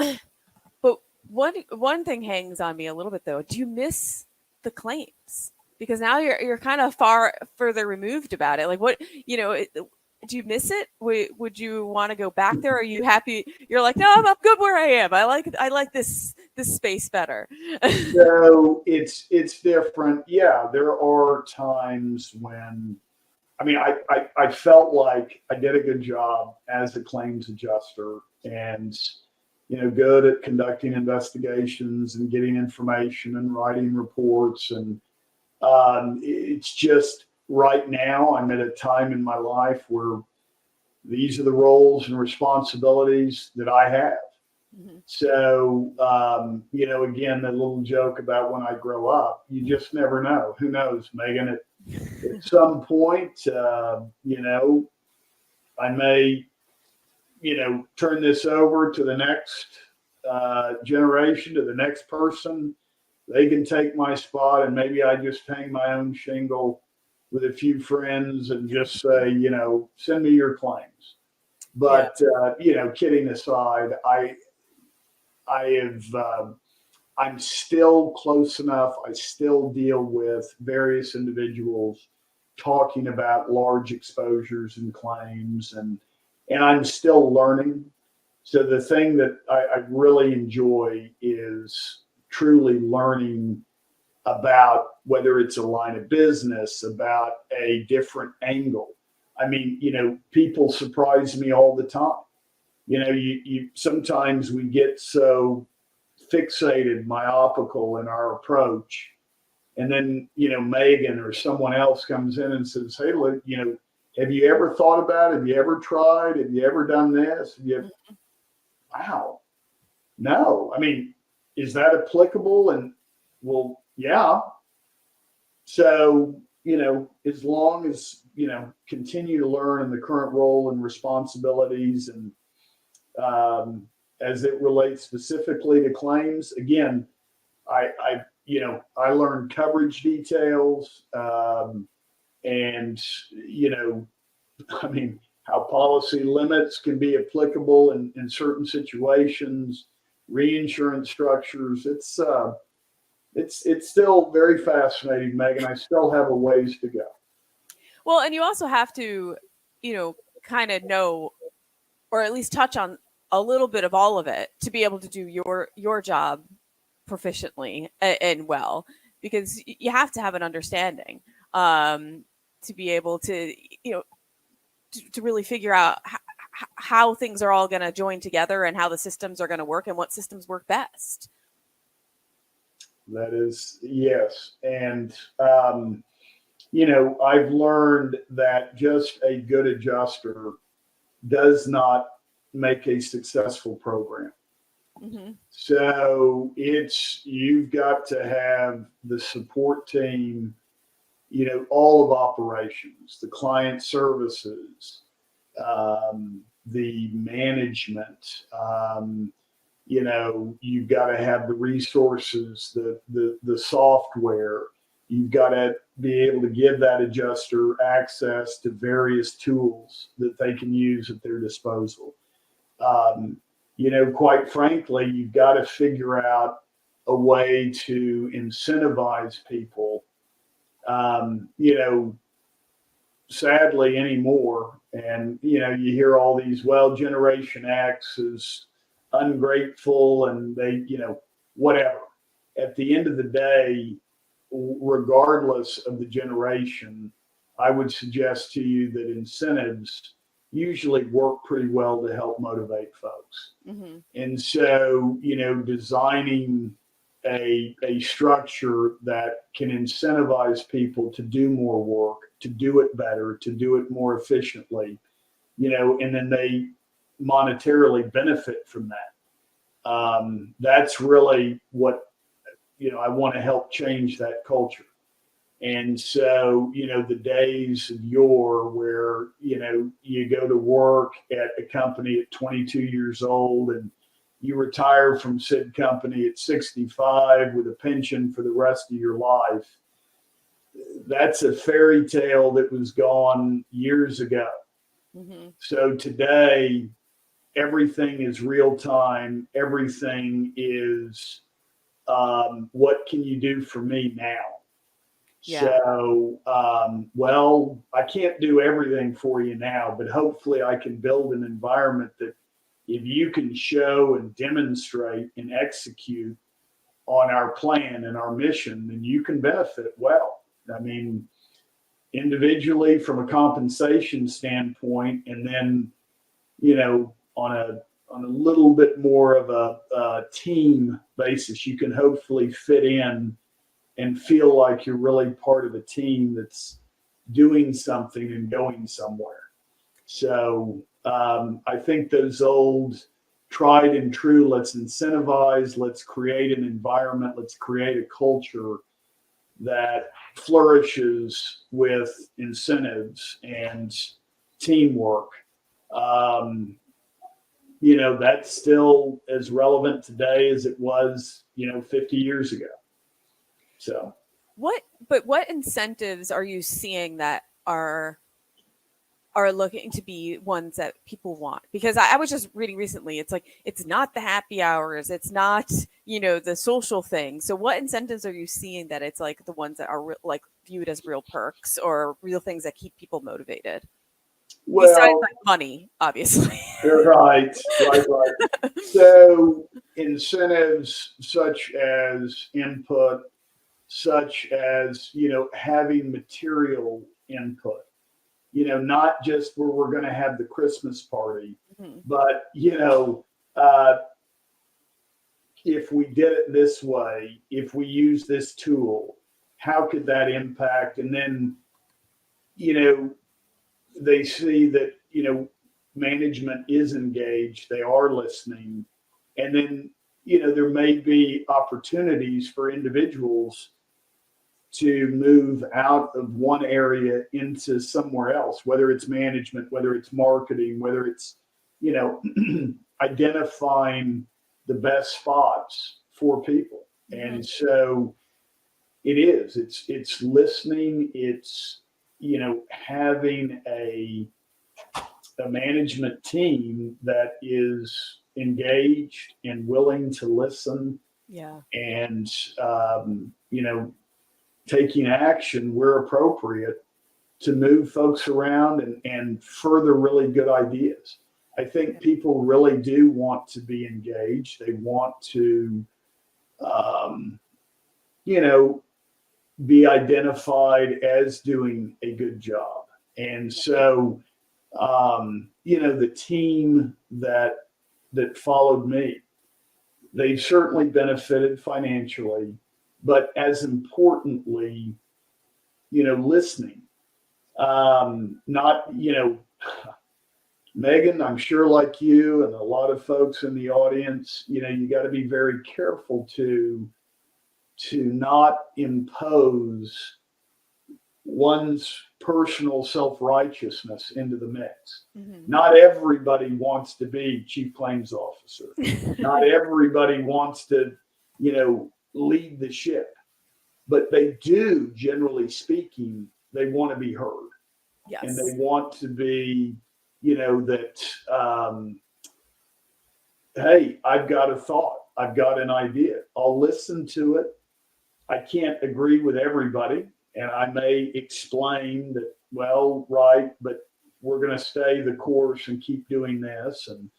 Speaker 1: but one thing hangs on me a little bit, though. Do you miss the claims? Because now you're kind of further removed about it. Like, what, do you miss it? Would you want to go back there? Are you happy? You're like, no, I'm good where I am. I like this space better.
Speaker 3: So it's different. Yeah, there are times when, I felt like I did a good job as a claims adjuster, and good at conducting investigations and getting information and writing reports. And it's just right now I'm at a time in my life where these are the roles and responsibilities that I have. Mm-hmm. So, again, the little joke about when I grow up, you just never know. Who knows, Meghan? At some point, I may, turn this over to the next generation, to the next person. They can take my spot, and maybe I just hang my own shingle with a few friends and just say, send me your claims. But, kidding aside, I'm still close enough. I still deal with various individuals talking about large exposures and claims, and I'm still learning. So the thing that I really enjoy is truly learning about whether it's a line of business, about a different angle. I mean, people surprise me all the time. You sometimes we get so fixated, myopical in our approach. And then, Megan or someone else comes in and says, hey, look, have you ever thought about it? Have you ever tried? Have you ever done this? Wow. No. I mean, is that applicable? And well, yeah. So, as long as, continue to learn in the current role and responsibilities, and as it relates specifically to claims, again, I learned coverage details, and, I mean, how policy limits can be applicable in certain situations, reinsurance structures. It's still very fascinating, Megan. I still have a ways to go.
Speaker 1: Well, and you also have to, kind of know, or at least touch on a little bit of all of it to be able to do your job proficiently and well, because you have to have an understanding to be able to, to really figure out how things are all going to join together and how the systems are going to work and what systems work best.
Speaker 3: That is, yes. And, I've learned that just a good adjuster does not make a successful program.
Speaker 1: Mm-hmm.
Speaker 3: So you've got to have the support team, all of operations, the client services, the management, you've got to have the resources, the software. You've got to be able to give that adjuster access to various tools that they can use at their disposal. Quite frankly, you've got to figure out a way to incentivize people. Sadly anymore, and you hear all these, well, Generation X is ungrateful, and they, whatever. At the end of the day, regardless of the generation, I would suggest to you that incentives usually work pretty well to help motivate folks.
Speaker 1: Mm-hmm.
Speaker 3: And so, designing a structure that can incentivize people to do more work, to do it better, to do it more efficiently, and then they monetarily benefit from that. That's really what, I want to help change that culture. And so, the days of yore where, you go to work at a company at 22 years old and you retire from said company at 65 with a pension for the rest of your life, that's a fairy tale that was gone years ago.
Speaker 1: Mm-hmm.
Speaker 3: So today, everything is real time. Everything is, what can you do for me now?
Speaker 1: Yeah.
Speaker 3: So, well, I can't do everything for you now, but hopefully I can build an environment that if you can show and demonstrate and execute on our plan and our mission, then you can benefit well. I mean, individually from a compensation standpoint, and then, on a little bit more of a team basis, you can hopefully fit in and feel like you're really part of a team that's doing something and going somewhere. So I think those old tried and true, let's incentivize, let's create an environment, let's create a culture that flourishes with incentives and teamwork. That's still as relevant today as it was, 50 years ago. So
Speaker 1: what incentives are you seeing that are are looking to be ones that people want. Because I was just reading recently, it's like, it's not the happy hours, it's not, the social thing. So what incentives are you seeing that it's like the ones that are like viewed as real perks or real things that keep people motivated? Besides
Speaker 3: Well,
Speaker 1: like money, obviously.
Speaker 3: you're right. So incentives such as input, such as, having material input, not just where we're going to have the Christmas party,
Speaker 1: Mhm.
Speaker 3: but, uh, if we did it this way, if we use this tool, how could that impact? And then, they see that, management is engaged, they are listening. And then, there may be opportunities for individuals to move out of one area into somewhere else, whether it's management, whether it's marketing, whether it's, identifying the best spots for people. And
Speaker 1: Mhm.
Speaker 3: so it's listening, it's, having a management team that is engaged and willing to listen
Speaker 1: Yeah.
Speaker 3: and, taking action where appropriate to move folks around and further really good ideas. I think people really do want to be engaged. They want to, um, you know, be identified as doing a good job. And so, the team that followed me, they've certainly benefited financially, but as importantly, listening. Not, Megan, I'm sure like you and a lot of folks in the audience, you got to be very careful to not impose one's personal self-righteousness into the mix.
Speaker 1: Mhm.
Speaker 3: Not everybody wants to be chief claims officer. Not everybody wants to, lead the ship, but they do, generally speaking, they want to be heard and they
Speaker 1: Yes.
Speaker 3: want to be, that, hey, I've got a thought, I've got an idea, I'll listen to it. I can't agree with everybody, and I may explain that, well, right, but we're going to stay the course and keep doing this. And,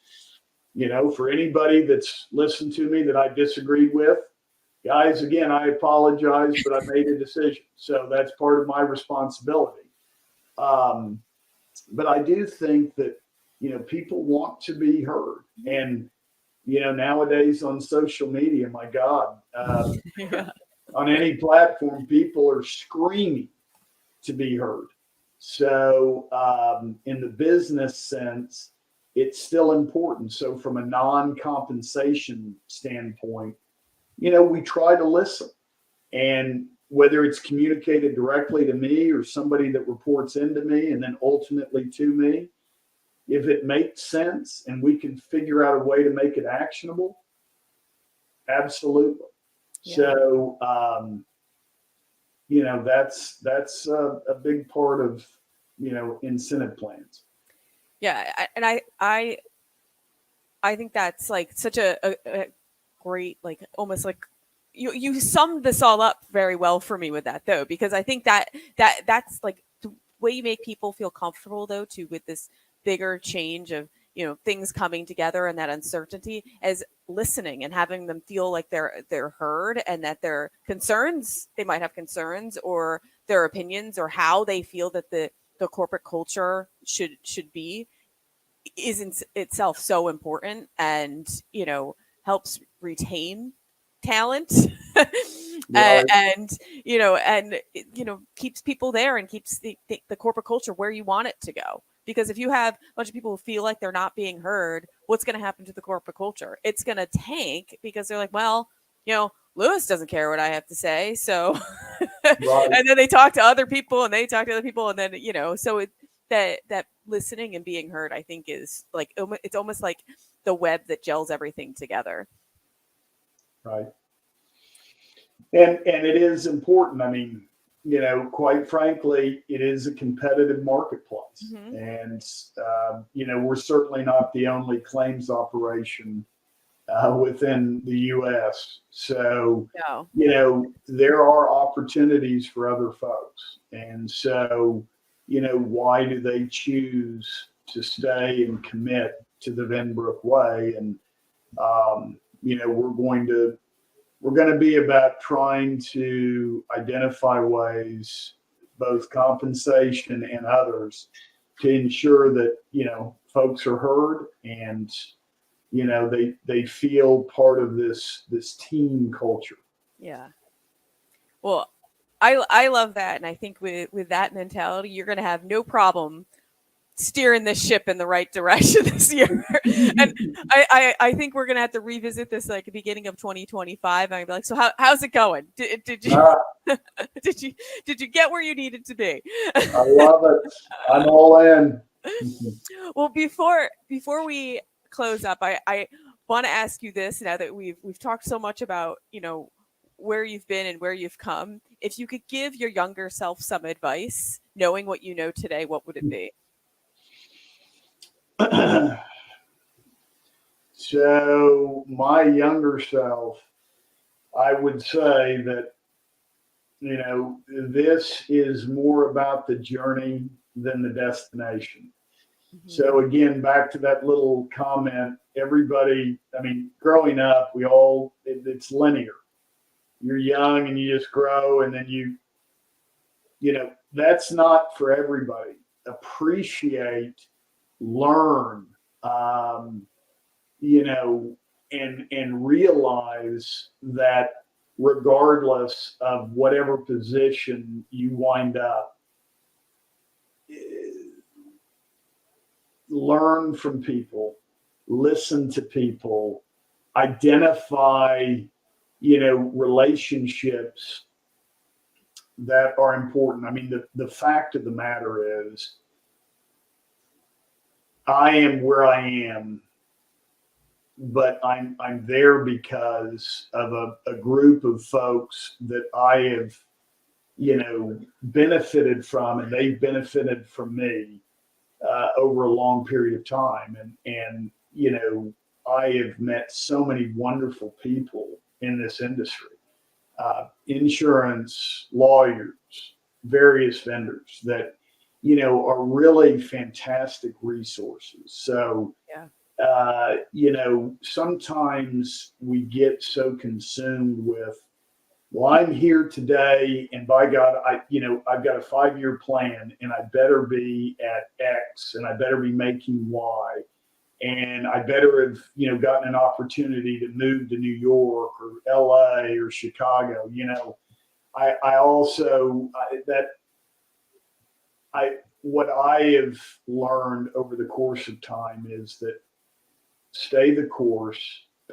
Speaker 3: for anybody that's listened to me that I disagreed with, guys, again, I apologize, but I made a decision. So that's part of my responsibility. But I do think that, people want to be heard. And, nowadays on social media, my God,
Speaker 1: Yeah.
Speaker 3: on any platform, people are screaming to be heard. So, in the business sense, it's still important. So, from a non compensation standpoint, we try to listen. And whether it's communicated directly to me or somebody that reports into me and then ultimately to me, if it makes sense and we can figure out a way to make it actionable, absolutely.
Speaker 1: Yeah.
Speaker 3: So, that's a big part of, incentive plans.
Speaker 1: Yeah. And I think that's like such a great, like almost like you summed this all up very well for me with that though, because I think that's like the way you make people feel comfortable though too with this bigger change of things coming together and that uncertainty as listening and having them feel like they're heard and that their concerns, they might have concerns or their opinions or how they feel that the corporate culture should be is in itself so important and helps retain talent
Speaker 3: Right.
Speaker 1: and keeps people there and keeps the corporate culture where you want it to go, because if you have a bunch of people who feel like they're not being heard, what's going to happen to the corporate culture? It's going to tank because they're like, well, Louis doesn't care what I have to say, so
Speaker 3: Right.
Speaker 1: and then they talk to other people and they talk to other people and then so that listening and being heard, I think, is like it's almost like the web that gels everything together.
Speaker 3: Right. And it is important. I mean, quite frankly, it is a competitive marketplace.
Speaker 1: Mm-hmm.
Speaker 3: And, we're certainly not the only claims operation within the U.S. So,
Speaker 1: No.
Speaker 3: there are opportunities for other folks. And so, why do they choose to stay and commit to the Venbrook way? And, we're going to be about trying to identify ways, both compensation and others, to ensure that, folks are heard and, they feel part of this team culture.
Speaker 1: Yeah. Well, I love that, and I think with that mentality, you're going to have no problem steering this ship in the right direction this year. And I think we're going to have to revisit this like the beginning of 2025. And I'd be like, so how's it going? Did you did you get where you needed to be?
Speaker 3: I love it. I'm all in.
Speaker 1: Well, before we close up, I want to ask you this now that we've talked so much about, where you've been and where you've come. If you could give your younger self some advice, knowing what you know today, what would it be?
Speaker 3: So my younger self, I would say that, this is more about the journey than the destination. Mm-hmm. So again, back to that little comment, everybody, growing up, it's linear. You're young and you just grow, and then that's not for everybody. Appreciate, learn, and realize that regardless of whatever position you wind up, learn from people, listen to people, identify, relationships that are important. The fact of the matter is, I am where I am, but I'm there because of a group of folks that I have, benefited from, and they've benefited from me over a long period of time. And I have met so many wonderful people in this industry, insurance, lawyers, various vendors that, are really fantastic resources. So,
Speaker 1: yeah.
Speaker 3: Sometimes we get so consumed with, well, I'm here today, and by God, I've got a 5-year plan, and I better be at X, and I better be making Y, and I better have, gotten an opportunity to move to New York or LA or Chicago. What I have learned over the course of time is that stay the course,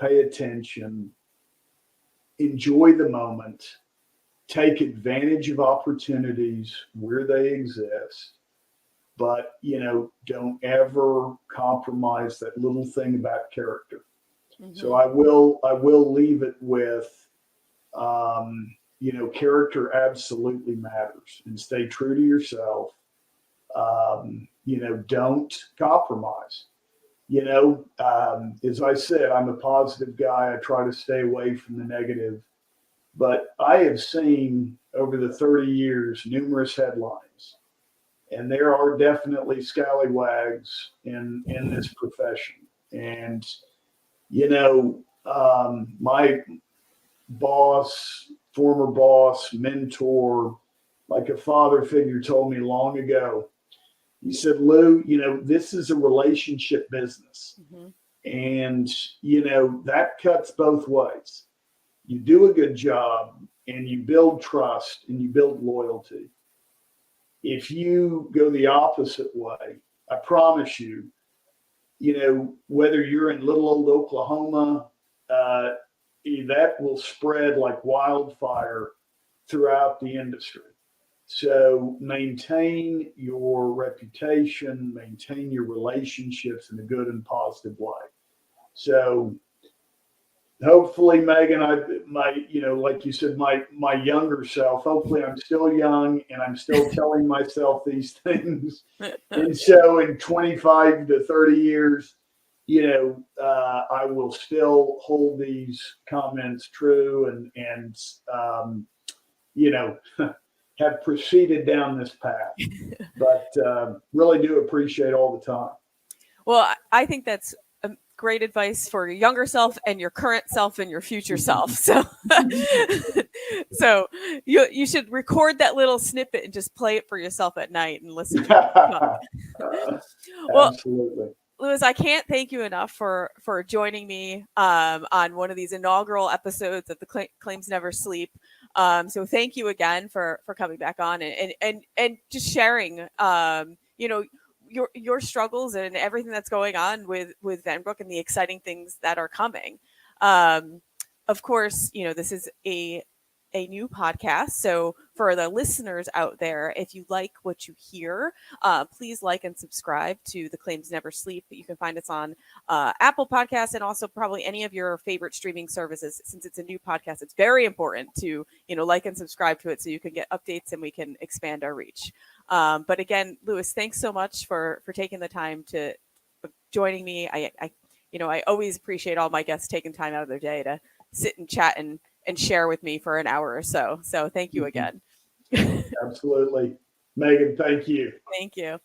Speaker 3: pay attention, enjoy the moment, take advantage of opportunities where they exist, but, don't ever compromise that little thing about character. Mm-hmm. So I will leave it with, character absolutely matters, and stay true to yourself. Don't compromise. As I said, I'm a positive guy. I try to stay away from the negative, but I have seen over the 30 years numerous headlines, and there are definitely scallywags in this profession. And, my former boss, mentor, like a father figure, told me long ago, he said, Lou, this is a relationship business. Mm-hmm. And, that cuts both ways. You do a good job, and you build trust, and you build loyalty. If you go the opposite way, I promise you, whether you're in little old Oklahoma, that will spread like wildfire throughout the industry. So maintain your reputation, maintain your relationships in a good and positive way. So, hopefully, Megan, like you said, my younger self, hopefully I'm still young and I'm still telling myself these things. And so in 25 to 30 years, I will still hold these comments true and have proceeded down this path. But really do appreciate all the time.
Speaker 1: Well, I think that's great advice for your younger self and your current self and your future self. So, so you should record that little snippet and just play it for yourself at night and listen to it. Well,
Speaker 3: absolutely.
Speaker 1: Louis, I can't thank you enough for joining me on one of these inaugural episodes of the Claims Never Sleep. So thank you again for coming back on and just sharing, your struggles and everything that's going on with Venbrook and the exciting things that are coming. Of course, this is a new podcast. So for the listeners out there, if you like what you hear, please like and subscribe to the Claims Never Sleep. You can find us on Apple Podcasts and also probably any of your favorite streaming services. Since it's a new podcast, it's very important to, like and subscribe to it so you can get updates and we can expand our reach. But again, Louis, thanks so much for taking the time to joining me. I always appreciate all my guests taking time out of their day to sit and chat and share with me for an hour or so. So thank you again.
Speaker 3: Absolutely. Megan, thank you.
Speaker 1: Thank you.